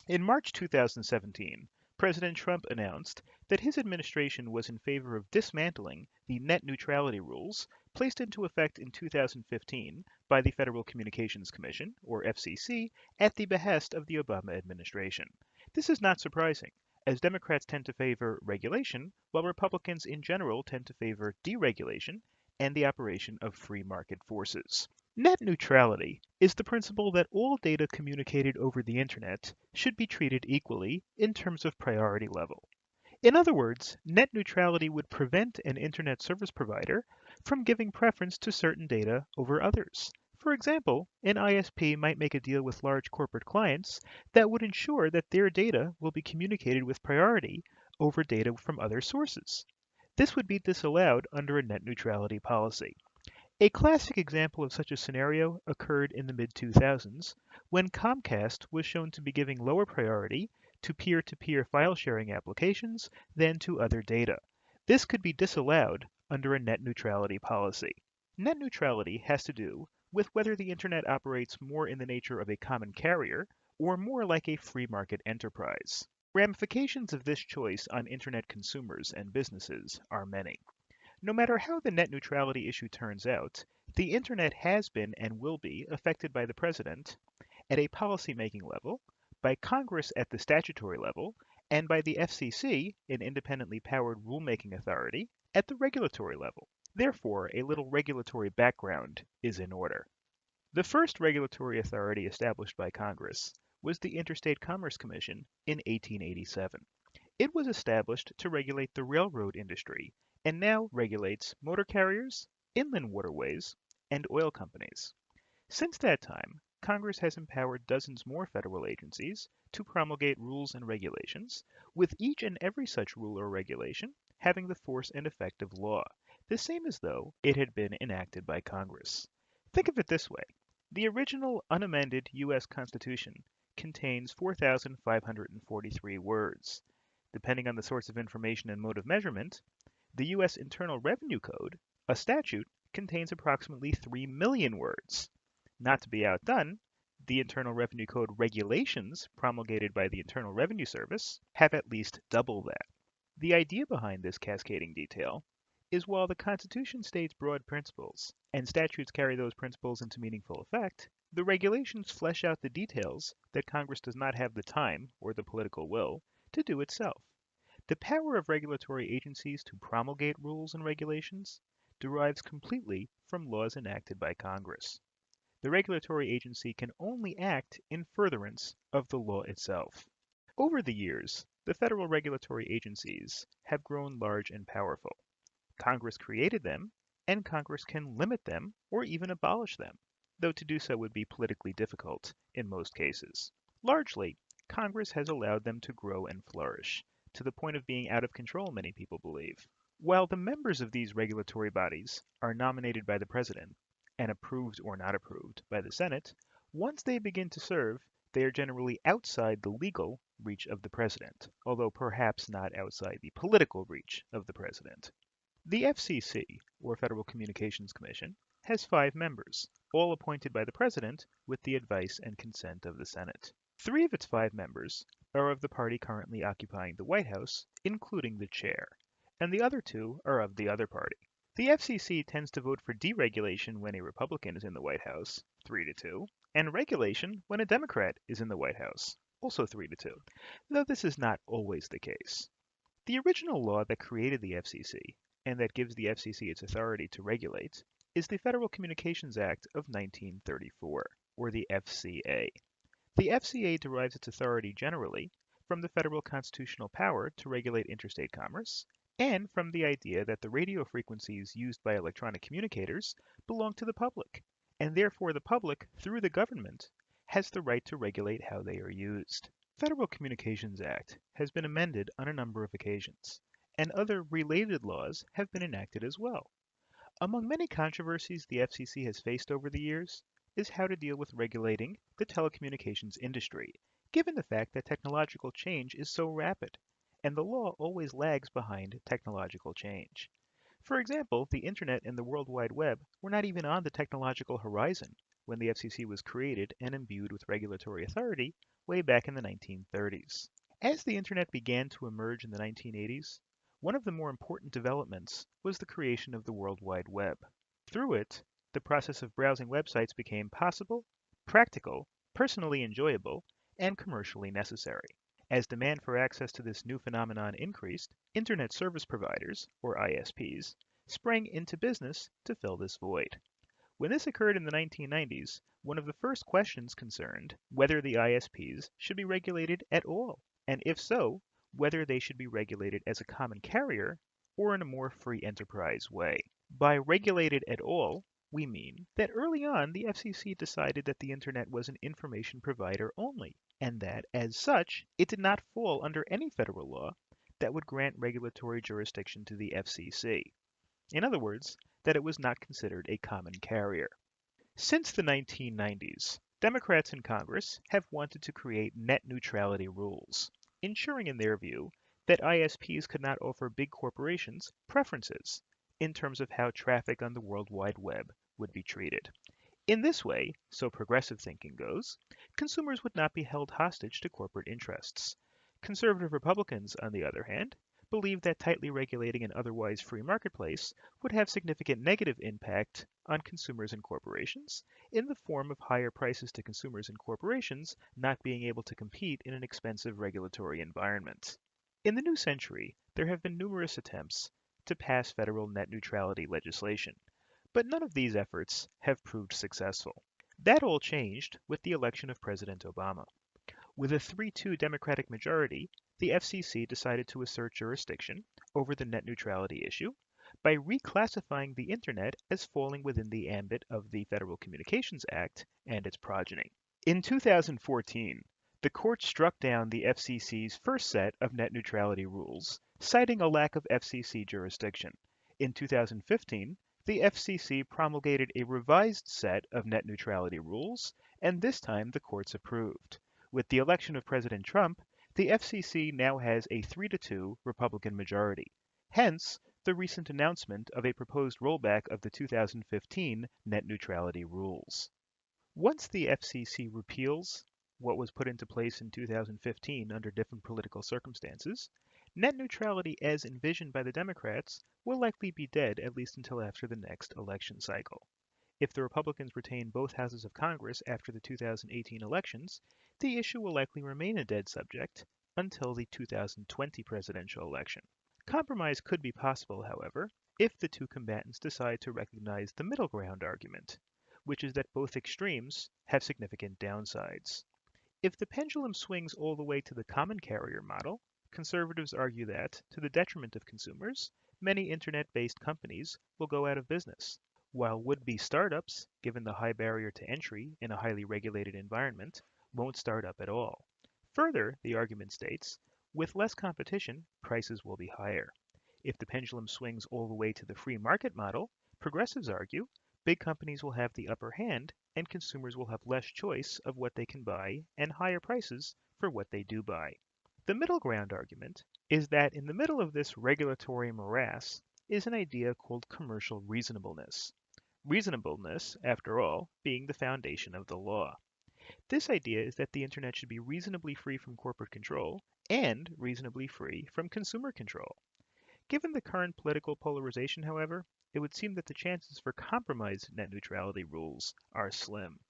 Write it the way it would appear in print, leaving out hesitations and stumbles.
In March 2017, President Trump announced that his administration was in favor of dismantling the net neutrality rules placed into effect in 2015 by the Federal Communications Commission, or FCC, at the behest of the Obama administration. This is not surprising, as Democrats tend to favor regulation, while Republicans in general tend to favor deregulation and the operation of free market forces. Net neutrality is the principle that all data communicated over the Internet should be treated equally in terms of priority level. In other words, net neutrality would prevent an Internet service provider from giving preference to certain data over others. For example, an ISP might make a deal with large corporate clients that would ensure that their data will be communicated with priority over data from other sources. This would be disallowed under a net neutrality policy. A classic example of such a scenario occurred in the mid-2000s when Comcast was shown to be giving lower priority to peer-to-peer file sharing applications than to other data. This could be disallowed under a net neutrality policy. Net neutrality has to do with whether the Internet operates more in the nature of a common carrier or more like a free market enterprise. Ramifications of this choice on Internet consumers and businesses are many. No matter how the net neutrality issue turns out, the Internet has been and will be affected by the President at a policymaking level, by Congress at the statutory level, and by the FCC, an independently powered rulemaking authority, at the regulatory level. Therefore, a little regulatory background is in order. The first regulatory authority established by Congress was the Interstate Commerce Commission in 1887. It was established to regulate the railroad industry and now regulates motor carriers, inland waterways, and oil companies. Since that time, Congress has empowered dozens more federal agencies to promulgate rules and regulations, with each and every such rule or regulation having the force and effect of law, the same as though it had been enacted by Congress. Think of it this way. The original unamended U.S. Constitution contains 4,543 words. Depending on the source of information and mode of measurement, the U.S. Internal Revenue Code, a statute, contains approximately 3 million words. Not to be outdone, the Internal Revenue Code regulations promulgated by the Internal Revenue Service have at least double that. The idea behind this cascading detail is while the Constitution states broad principles, and statutes carry those principles into meaningful effect, the regulations flesh out the details that Congress does not have the time or the political will to do itself. The power of regulatory agencies to promulgate rules and regulations derives completely from laws enacted by Congress. The regulatory agency can only act in furtherance of the law itself. Over the years, the federal regulatory agencies have grown large and powerful. Congress created them, and Congress can limit them or even abolish them, though to do so would be politically difficult in most cases. Largely, Congress has allowed them to grow and flourish, to the point of being out of control, many people believe. While the members of these regulatory bodies are nominated by the President and approved or not approved by the Senate, once they begin to serve, they are generally outside the legal reach of the President, although perhaps not outside the political reach of the President. The FCC, or Federal Communications Commission, has 5 members, all appointed by the President with the advice and consent of the Senate. 3 of its 5 members are of the party currently occupying the White House, including the chair, and the other 2 are of the other party. The FCC tends to vote for deregulation when a Republican is in the White House, 3-2, and regulation when a Democrat is in the White House, also 3-2, though this is not always the case. The original law that created the FCC, and that gives the FCC its authority to regulate, is the Federal Communications Act of 1934, or the FCA. The FCA derives its authority generally from the federal constitutional power to regulate interstate commerce, and from the idea that the radio frequencies used by electronic communicators belong to the public, and therefore the public, through the government, has the right to regulate how they are used. The Federal Communications Act has been amended on a number of occasions, and other related laws have been enacted as well. Among many controversies the FCC has faced over the years is how to deal with regulating the telecommunications industry, given the fact that technological change is so rapid, and the law always lags behind technological change. For example, the Internet and the World Wide Web were not even on the technological horizon when the FCC was created and imbued with regulatory authority way back in the 1930s. As the Internet began to emerge in the 1980s, one of the more important developments was the creation of the World Wide Web. Through it, the process of browsing websites became possible, practical, personally enjoyable, and commercially necessary. As demand for access to this new phenomenon increased, Internet Service Providers, or ISPs, sprang into business to fill this void. When this occurred in the 1990s, one of the first questions concerned whether the ISPs should be regulated at all, and if so, whether they should be regulated as a common carrier or in a more free enterprise way. By regulated at all, we mean that early on the FCC decided that the Internet was an information provider only, and that, as such, it did not fall under any federal law that would grant regulatory jurisdiction to the FCC. In other words, that it was not considered a common carrier. Since the 1990s, Democrats in Congress have wanted to create net neutrality rules, ensuring in their view that ISPs could not offer big corporations preferences in terms of how traffic on the World Wide Web would be treated. In this way, so progressive thinking goes, consumers would not be held hostage to corporate interests. Conservative Republicans, on the other hand, believe that tightly regulating an otherwise free marketplace would have significant negative impact on consumers and corporations in the form of higher prices to consumers and corporations not being able to compete in an expensive regulatory environment. In the new century, there have been numerous attempts to pass federal net neutrality legislation, but none of these efforts have proved successful. That all changed with the election of President Obama. With a 3-2 Democratic majority, the FCC decided to assert jurisdiction over the net neutrality issue by reclassifying the Internet as falling within the ambit of the Federal Communications Act and its progeny. In 2014, the court struck down the FCC's first set of net neutrality rules, citing a lack of FCC jurisdiction. In 2015, the FCC promulgated a revised set of net neutrality rules, and this time the courts approved. With the election of President Trump, the FCC now has a 3-2 Republican majority. Hence, the recent announcement of a proposed rollback of the 2015 net neutrality rules. Once the FCC repeals what was put into place in 2015 under different political circumstances, net neutrality as envisioned by the Democrats will likely be dead at least until after the next election cycle. If the Republicans retain both houses of Congress after the 2018 elections, the issue will likely remain a dead subject until the 2020 presidential election. Compromise could be possible, however, if the two combatants decide to recognize the middle ground argument, which is that both extremes have significant downsides. If the pendulum swings all the way to the common carrier model, conservatives argue that, to the detriment of consumers, many internet-based companies will go out of business, while would-be startups, given the high barrier to entry in a highly regulated environment, won't start up at all. Further, the argument states, with less competition, prices will be higher. If the pendulum swings all the way to the free market model, progressives argue, big companies will have the upper hand and consumers will have less choice of what they can buy and higher prices for what they do buy. The middle ground argument is that in the middle of this regulatory morass is an idea called commercial reasonableness. Reasonableness, after all, being the foundation of the law. This idea is that the Internet should be reasonably free from corporate control and reasonably free from consumer control. Given the current political polarization, however, it would seem that the chances for compromised net neutrality rules are slim.